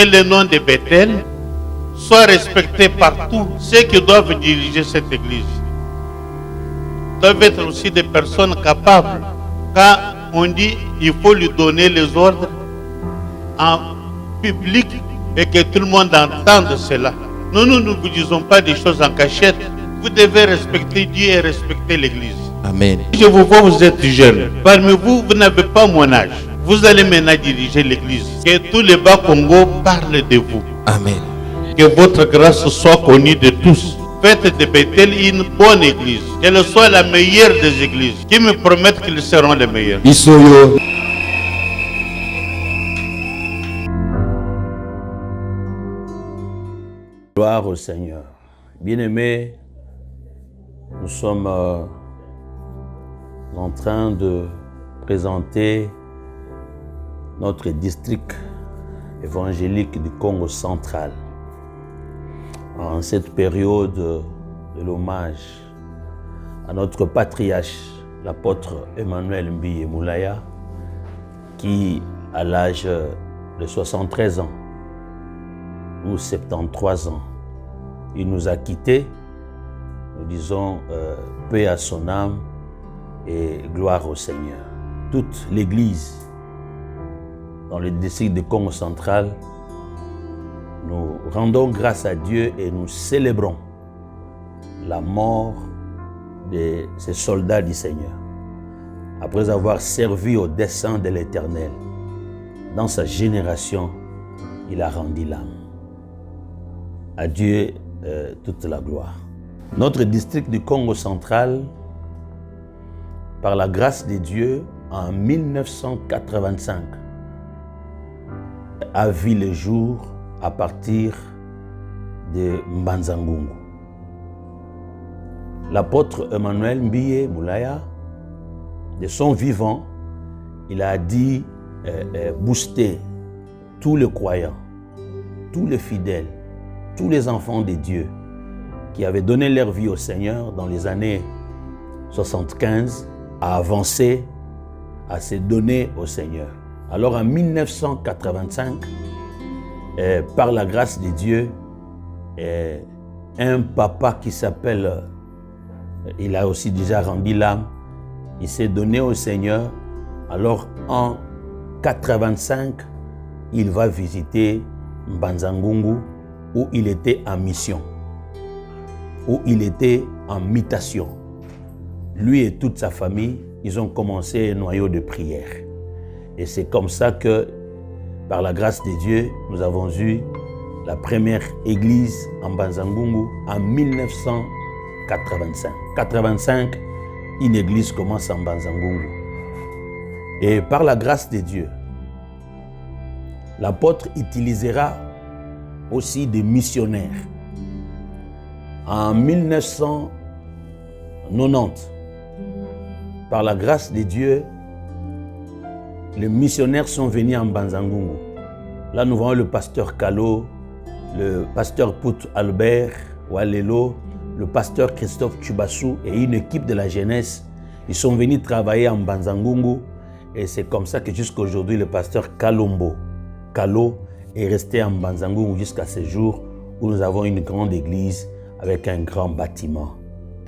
le nom de Bethel soit respecté par tous ceux qui doivent diriger cette église. Doivent être aussi des personnes capables. Quand on dit il faut lui donner les ordres en public et que tout le monde entende cela. Nous ne vous disons pas des choses en cachette. Vous devez respecter Dieu et respecter l'église. Amen. Je vous vois, vous êtes jeune. Parmi vous, vous n'avez pas mon âge. Vous allez maintenant diriger l'église. Que tous les Bas-Congo parlent de vous. Amen. Que votre grâce soit connue de tous. Faites de Bethel une bonne église. Qu'elle soit la meilleure des églises. Qui me promettent qu'ils seront les meilleurs. Isoyo. Gloire au Seigneur. Bien-aimés, nous sommes en train de présenter notre district évangélique du Congo central. En cette période de l'hommage à notre patriarche, l'apôtre Emmanuel Mbiye Moulaya, qui, à l'âge de 73 ans ou 73 ans, il nous a quittés. Nous disons paix à son âme et gloire au Seigneur. Toute l'Église dans le district de Congo central, nous rendons grâce à Dieu et nous célébrons la mort de ces soldats du Seigneur. Après avoir servi au dessein de l'Éternel, dans sa génération, il a rendu l'âme. À Dieu toute la gloire. Notre district du Congo central, par la grâce de Dieu, en 1985, a vu le jour à partir de Mbanza-Ngungu. L'apôtre Emmanuel Mbiye Moulaya, de son vivant, il a dit booster tous les croyants, tous les fidèles, tous les enfants de Dieu qui avaient donné leur vie au Seigneur dans les années 75 à avancer, à se donner au Seigneur. Alors en 1985, par la grâce de Dieu, un papa qui s'appelle, il a aussi déjà rendu l'âme, il s'est donné au Seigneur. Alors en 85, il va visiter Mbanza-Ngungu où il était en mission, où il était en mutation. Lui et toute sa famille, ils ont commencé un noyau de prière. Et c'est comme ça que, par la grâce de Dieu, nous avons eu la première église en Mbanza-Ngungu en 1985. 85, une église commence en Mbanza-Ngungu. Et par la grâce de Dieu, l'apôtre utilisera aussi des missionnaires. En 1990, par la grâce de Dieu, les missionnaires sont venus en Mbanza-Ngungu. Là, nous voyons le pasteur Kalo, le pasteur Pout Albert Walelo, le pasteur Christophe Chubassou et une équipe de la jeunesse. Ils sont venus travailler en Mbanza-Ngungu et c'est comme ça que jusqu'à aujourd'hui, le pasteur Kalombo Kalo est resté en Mbanza-Ngungu jusqu'à ce jour où nous avons une grande église avec un grand bâtiment.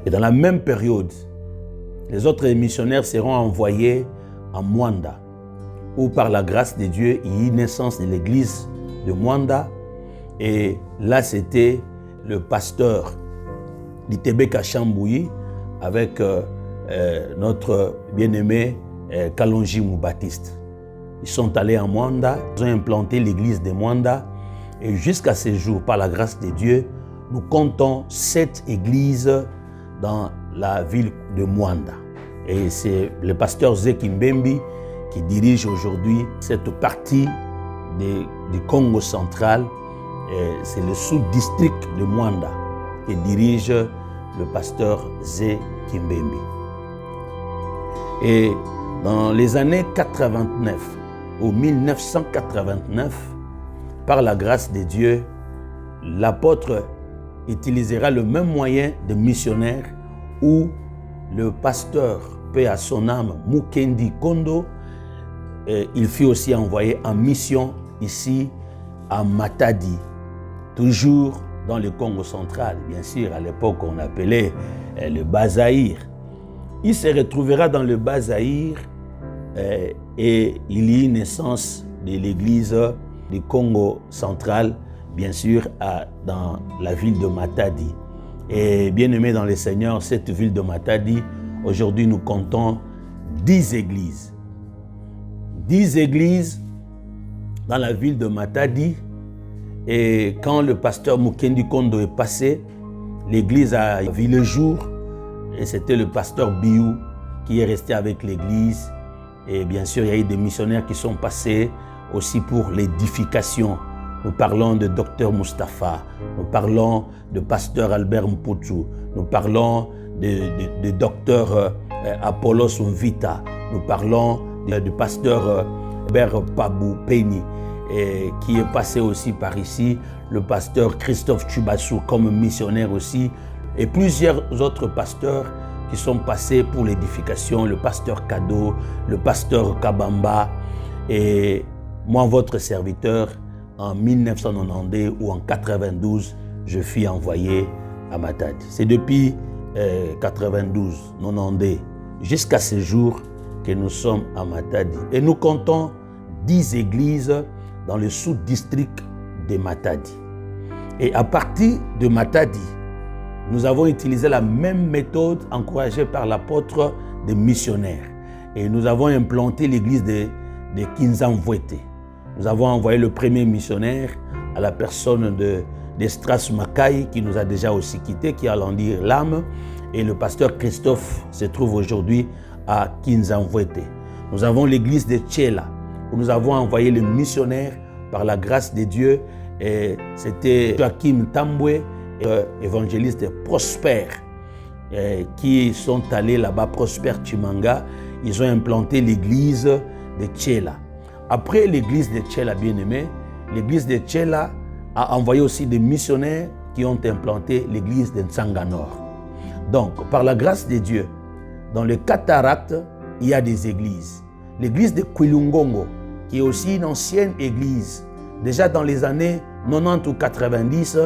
Et dans la même période, les autres missionnaires seront envoyés en Mwanda, où par la grâce de Dieu, il y a eu naissance de l'église de Mwanda. Et là, c'était le pasteur d'Itebeka Chambouyi avec notre bien-aimé Kalonji Moubatiste. Ils sont allés en Mwanda, ils ont implanté l'église de Mwanda. Et jusqu'à ce jour, par la grâce de Dieu, nous comptons 7 églises dans la ville de Mwanda. Et c'est le pasteur Zeki Mbembi qui dirige aujourd'hui cette partie du Congo central. C'est le sous-district de Mwanda qui dirige le pasteur Zeki Mbembi. Et dans les années 89 ou 1989, par la grâce de Dieu, l'apôtre utilisera le même moyen de missionnaire où le pasteur, paix à son âme, Mukendi Kondo, il fut aussi envoyé en mission ici à Matadi, toujours dans le Congo central. Bien sûr, à l'époque, on appelait le Bas-Zaïre. Il se retrouvera dans le Bas-Zaïre et il y a une naissance de l'église du Congo central, bien sûr, dans la ville de Matadi. Et bien aimé dans le Seigneur, cette ville de Matadi, aujourd'hui nous comptons 10 églises. 10 églises dans la ville de Matadi. Et quand le pasteur Mukendi Kondo est passé, l'église a vu le jour. Et c'était le pasteur Biou qui est resté avec l'église. Et bien sûr, il y a eu des missionnaires qui sont passés aussi pour l'édification. Nous parlons de docteur Mustapha, nous parlons de pasteur Albert Mputu, nous parlons de docteur Apollos Mvita, nous parlons du pasteur Albert Pabou Peni, qui est passé aussi par ici, le pasteur Christophe Chubassou comme missionnaire aussi, et plusieurs autres pasteurs qui sont passés pour l'édification, le pasteur Kado, le pasteur Kabamba, et moi, votre serviteur, en 1992 ou en 92, je fus envoyé à Matadi. C'est depuis 92, 92, jusqu'à ce jour que nous sommes à Matadi. Et nous comptons 10 églises dans le sous-district de Matadi. Et à partir de Matadi, nous avons utilisé la même méthode encouragée par l'apôtre des missionnaires. Et nous avons implanté l'église de Kinzamvwete. Nous avons envoyé le premier missionnaire à la personne d'Estras Makai, qui nous a déjà aussi quittés, qui a rendu l'âme. Et le pasteur Christophe se trouve aujourd'hui à Kinzamvwete. Nous avons l'église de Tchela, où nous avons envoyé le missionnaire par la grâce de Dieu. Et c'était Joachim Tambwe, évangéliste Prosper, qui sont allés là-bas, Prosper Chimanga. Ils ont implanté l'église de Tchela. Après l'église de Tchela, bien-aimé, l'église de Tchela a envoyé aussi des missionnaires qui ont implanté l'église de Nsanganor. Donc, par la grâce de Dieu, dans le Cataracte, il y a des églises. L'église de Kwilungongo, qui est aussi une ancienne église. Déjà dans les années 90 ou 90,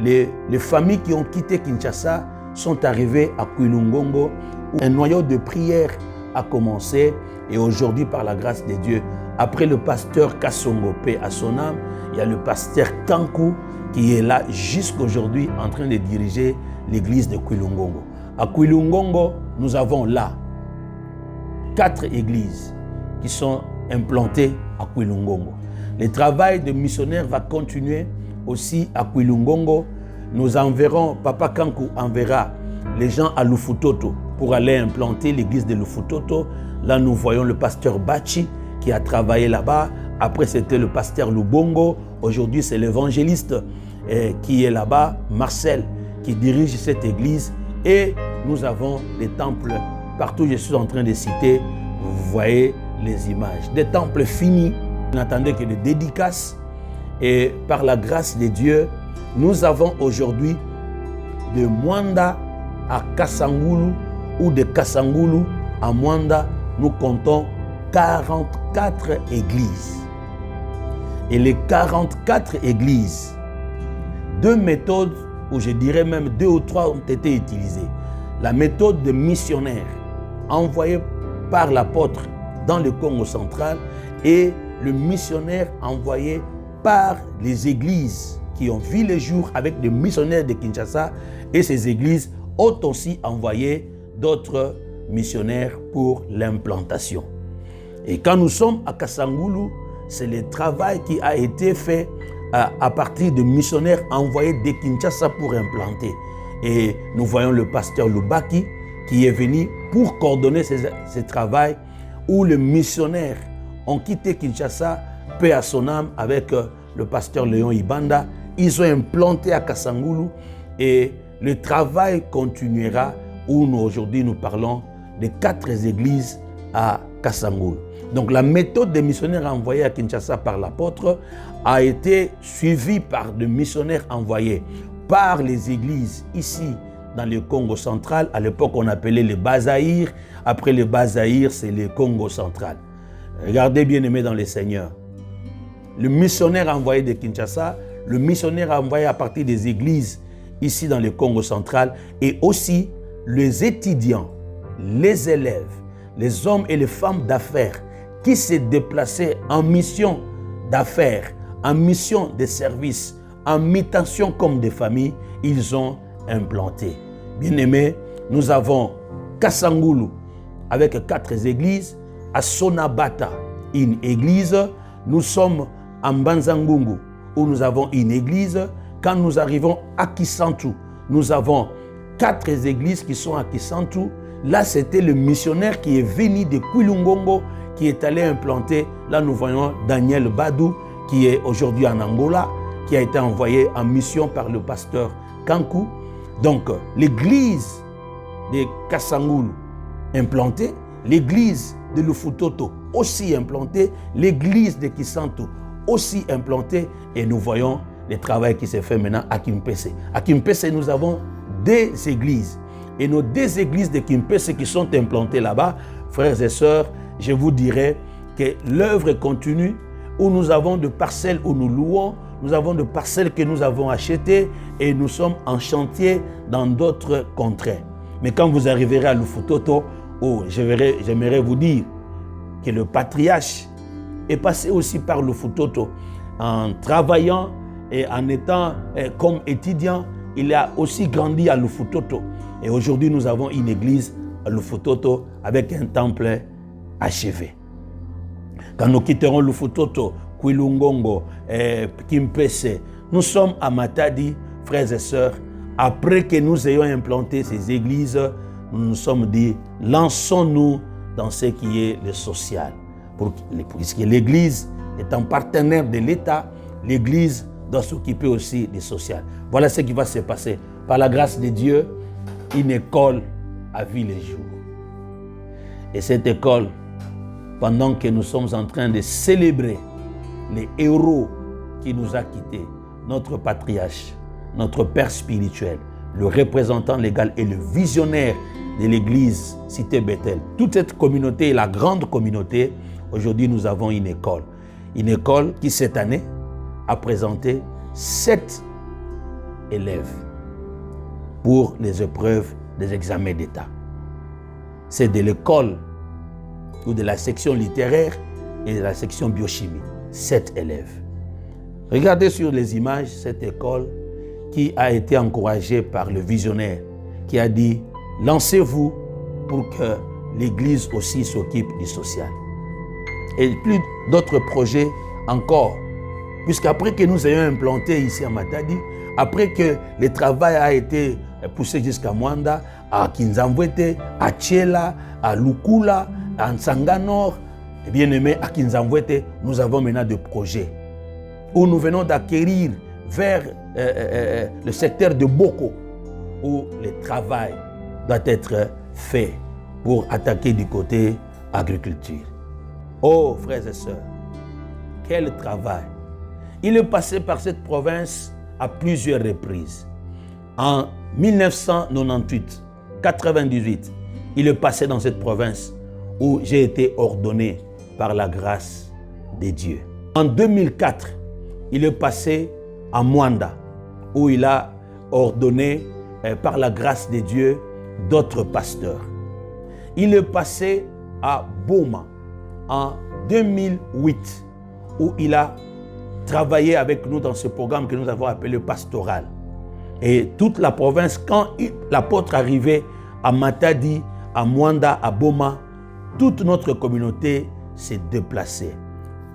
les familles qui ont quitté Kinshasa sont arrivées à Kwilungongo, où un noyau de prière a commencé. Et aujourd'hui, par la grâce de Dieu, après le pasteur Kassongo, paix à son âme, il y a le pasteur Kankou qui est là jusqu'aujourd'hui en train de diriger l'église de Kwilungongo. À Kwilungongo, nous avons là 4 églises qui sont implantées à Kwilungongo. Le travail de missionnaire va continuer aussi à Kwilungongo. Nous enverrons, Papa Kankou enverra les gens à Lufutoto pour aller implanter l'église de Lufutoto. Là, nous voyons le pasteur Bachi qui a travaillé là-bas. Après, c'était le pasteur Lubongo. Aujourd'hui, c'est l'évangéliste qui est là-bas, Marcel, qui dirige cette église. Et nous avons des temples partout. Je suis en train de citer, vous voyez les images. Des temples finis. Vous n'attendez que des dédicaces. Et par la grâce de Dieu, nous avons aujourd'hui de Mwanda à Kasangulu ou de Kasangulu à Mwanda, nous comptons 44 églises. Et les 44 églises, 2 méthodes, ou je dirais même 2 ou 3 ont été utilisées. La méthode de missionnaire envoyée par l'apôtre dans le Congo central et le missionnaire envoyé par les églises qui ont vu le jour avec des missionnaires de Kinshasa, et ces églises ont aussi envoyé d'autres missionnaires pour l'implantation. Et quand nous sommes à Kasangulu, c'est le travail qui a été fait à partir de missionnaires envoyés de Kinshasa pour implanter. Et nous voyons le pasteur Lubaki qui est venu pour coordonner ce travail, où les missionnaires ont quitté Kinshasa, paix à son âme, avec le pasteur Léon Ibanda. Ils ont implanté à Kasangulu et le travail continuera, où aujourd'hui nous parlons de 4 églises à Kasangulu. Donc la méthode des missionnaires envoyés à Kinshasa par l'apôtre a été suivie par des missionnaires envoyés par les églises ici dans le Congo central. À l'époque, on appelait les Bas-Zaïre. Après les Bas-Zaïre, c'est le Congo central. Regardez, bien-aimés dans le Seigneur. le missionnaire envoyé de Kinshasa, le missionnaire envoyé à partir des églises ici dans le Congo central, et aussi les étudiants, les élèves, les hommes et les femmes d'affaires qui se déplaçaient en mission d'affaires, en mission de service, en mutation comme des familles, ils ont implanté. Bien-aimés, nous avons Kasangulu avec 4 églises, à Sonabata, une église, nous sommes en Banzangungu où nous avons une église. Quand nous arrivons à Kisantu, nous avons 4 églises qui sont à Kisantu. Là, c'était le missionnaire qui est venu de Kwilungongo, qui est allé implanter. Là, nous voyons Daniel Badou, qui est aujourd'hui en Angola, qui a été envoyé en mission par le pasteur Kankou. Donc, l'église de Kasangulu implantée, l'église de Lufutoto aussi implantée, l'église de Kisantu aussi implantée, et nous voyons le travail qui se fait maintenant à Kimpese. À Kimpese, nous avons 2 églises. Et nos 2 églises de Kimpese qui sont implantées là-bas, frères et sœurs, je vous dirais que l'œuvre continue, où nous avons de parcelles où nous louons, nous avons de parcelles que nous avons achetées et nous sommes en chantier dans d'autres contrées. Mais quand vous arriverez à Lufutoto, j'aimerais vous dire que le patriarche est passé aussi par Lufutoto en travaillant et en étant comme étudiant. Il a aussi grandi à Lufutoto. Et aujourd'hui, nous avons une église à Lufutoto avec un temple achevé. Quand nous quitterons Lufutoto, Kwilungongo, Kimpese, nous sommes à Matadi, frères et sœurs. Après que nous ayons implanté ces églises, nous nous sommes dit, lançons-nous dans ce qui est le social. Puisque l'église est un partenaire de l'État, l'église doit s'occuper aussi du social. Voilà ce qui va se passer. Par la grâce de Dieu, une école a vu le jour. Et cette école, pendant que nous sommes en train de célébrer les héros qui nous a quittés, notre patriarche, notre père spirituel, le représentant légal et le visionnaire de l'église Cité Bethel, toute cette communauté, la grande communauté, aujourd'hui nous avons une école. Une école qui cette année a présenté 7 élèves pour les épreuves des examens d'État. C'est de l'école ou de la section littéraire et de la section biochimie. 7 élèves. Regardez sur les images cette école qui a été encouragée par le visionnaire qui a dit « Lancez-vous pour que l'Église aussi s'occupe du social ». Et plus d'autres projets encore. Puisqu'après que nous ayons implanté ici à Matadi, après que le travail a été poussé jusqu'à Mwanda, à Kinzamvwete, à Tchela, à Lukula, à Nsanganor, et bien aimé, à Kinzamvwete, nous avons maintenant des projets où nous venons d'acquérir vers le secteur de Boko, où le travail doit être fait pour attaquer du côté agriculture. Oh, frères et sœurs, quel travail! Il est passé par cette province à plusieurs reprises. En 1998, 98, il est passé dans cette province où j'ai été ordonné par la grâce de Dieu. En 2004, il est passé à Mwanda, où il a ordonné par la grâce de Dieu d'autres pasteurs. Il est passé à Boma en 2008, où il a travaillé avec nous dans ce programme que nous avons appelé pastoral. Et toute la province, quand l'apôtre arrivait à Matadi, à Mwanda, à Boma, toute notre communauté s'est déplacée.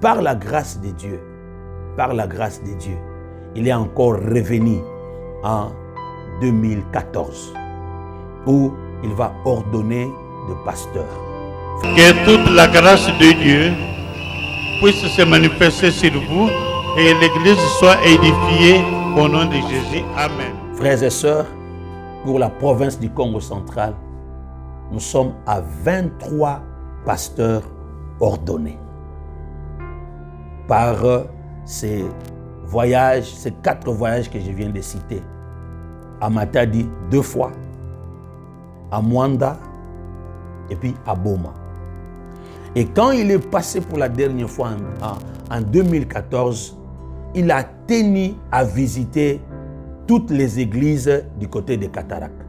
Par la grâce de Dieu, il est encore revenu en 2014, où il va ordonner de pasteurs. Que toute la grâce de Dieu puisse se manifester sur vous et l'Église soit édifiée au nom de Jésus. Amen. Frères et sœurs, pour la province du Congo central, nous sommes à 23 pasteurs ordonnés. Par ces voyages, ces 4 voyages que je viens de citer, à Matadi 2 fois, à Mwanda et puis à Boma. Et quand il est passé pour la dernière fois en 2014, il a tenu à visiter toutes les églises du côté des cataractes.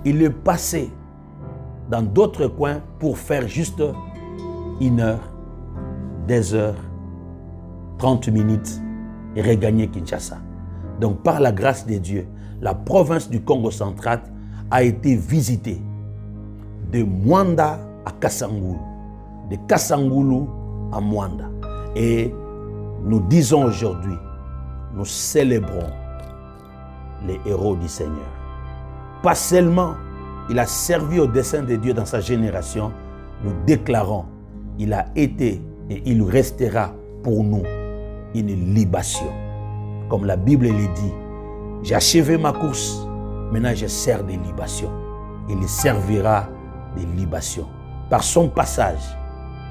Il est passé dans d'autres coins pour faire juste 1 heure, 2 heures, 30 minutes et regagner Kinshasa. Donc par la grâce de Dieu, la province du Congo central a été visitée de Mwanda à Kasangulu, de Kasangulu à Mwanda. Et nous disons aujourd'hui, nous célébrons les héros du Seigneur. Pas seulement il a servi au dessein de Dieu dans sa génération, nous déclarons, il a été et il restera pour nous une libation. Comme la Bible le dit, j'ai achevé ma course, maintenant je sers des libations. Il servira des libations. Par son passage,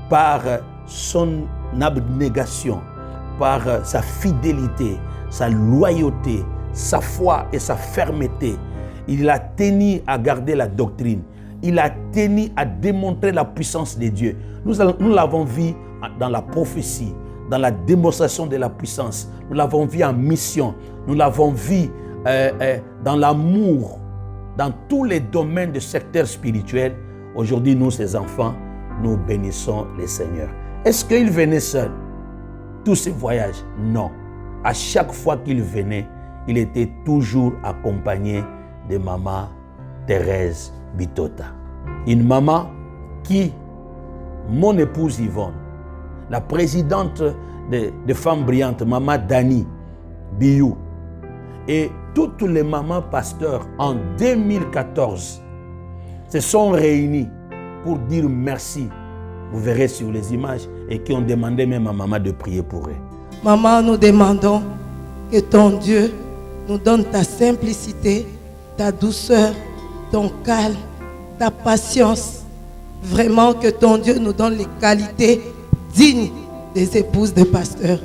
par son abnégation, par sa fidélité, sa loyauté, sa foi et sa fermeté, il a tenu à garder la doctrine. Il a tenu à démontrer la puissance de Dieu. Nous l'avons vu dans la prophétie, dans la démonstration de la puissance. Nous l'avons vu en mission. Nous l'avons vu dans l'amour, dans tous les domaines du secteur spirituel. Aujourd'hui, nous, ses enfants, nous bénissons le Seigneur. Est-ce qu'il venait seul? Tous ces voyages? Non. À chaque fois qu'il venait, il était toujours accompagné de maman Thérèse Bitota. Une maman qui, mon épouse Yvonne, la présidente de Femmes Brillantes, maman Dani Biou, et toutes les mamans pasteurs en 2014 se sont réunies pour dire merci. Vous verrez sur les images, et qui ont demandé même à maman de prier pour eux. Maman, nous demandons que ton Dieu nous donne ta simplicité, ta douceur, ton calme, ta patience. Vraiment que ton Dieu nous donne les qualités dignes des épouses de pasteurs.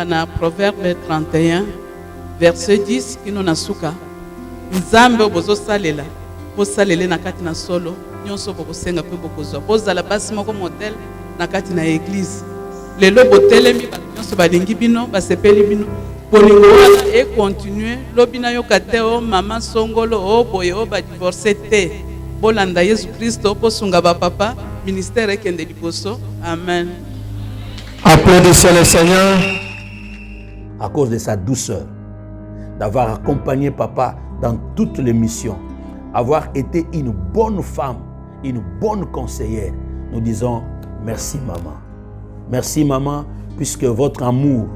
Na Proverbe 31, verset 10, kino nasuka. Nzambe bozo salela, po salele na kati na solo, nyonso boko senga pe boko zo. Boza la basi moko modèle na kati na église. Lelo botelemi ba nyonso balingi bino, ba sepeli bino. Bolingo wana e continuer, lobina yo kateo mama songolo o boye o ba divorcer te. Bolanda Yesu Kristo po sunga ba papa, ministère ekende liboso. Amen. Applaudissez le Seigneur. À cause de sa douceur, d'avoir accompagné papa dans toutes les missions, avoir été une bonne femme, une bonne conseillère. Nous disons merci maman. Merci maman, puisque votre amour,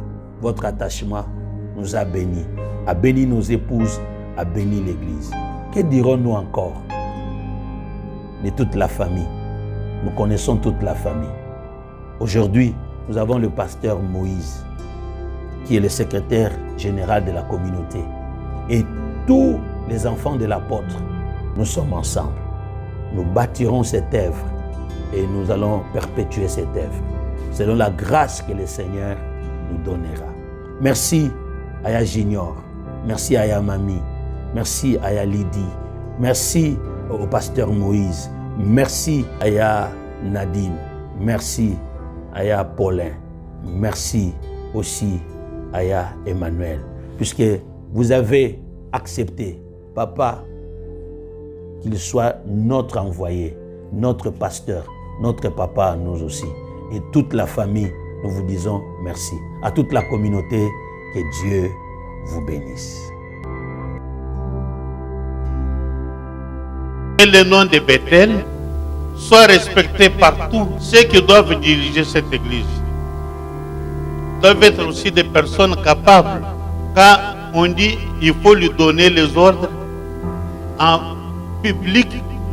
votre attachement nous a bénis, a béni nos épouses, a béni l'Église. Que dirons-nous encore de toute la famille? Nous connaissons toute la famille. Aujourd'hui, nous avons le pasteur Moïse, qui est le secrétaire général de la communauté. Et tous les enfants de l'apôtre, nous sommes ensemble. Nous bâtirons cette œuvre et nous allons perpétuer cette œuvre, selon la grâce que le Seigneur nous donnera. Merci Aya Junior, merci Aya Mami, merci Aya Lydie, merci au pasteur Moïse, merci Aya Nadine, merci Aya Paulin, merci aussi Aya Emmanuel, puisque vous avez accepté, papa, qu'il soit notre envoyé, notre pasteur, notre papa à nous aussi. Et toute la famille, nous vous disons merci. À toute la communauté, que Dieu vous bénisse. Que le nom de Bethel soit respecté par tous ceux qui doivent diriger cette église. Doivent être aussi des personnes capables. Quand on dit il faut lui donner les ordres en public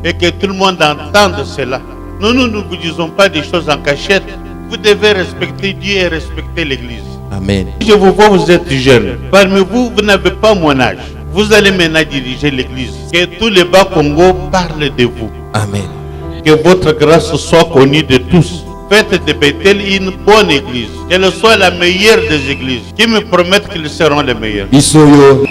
et que tout le monde entende cela. Nous ne vous disons pas des choses en cachette. Vous devez respecter Dieu et respecter l'église. Amen. Je vous vois, vous êtes jeune. Parmi vous, vous n'avez pas mon âge. Vous allez maintenant diriger l'église. Que tout le Bas-Congo parle de vous. Amen. Que votre grâce soit connue de tous. faites de Bethel une bonne église, qu'elle soit la meilleure des églises, qui me promettent qu'ils seront les meilleurs. biso yo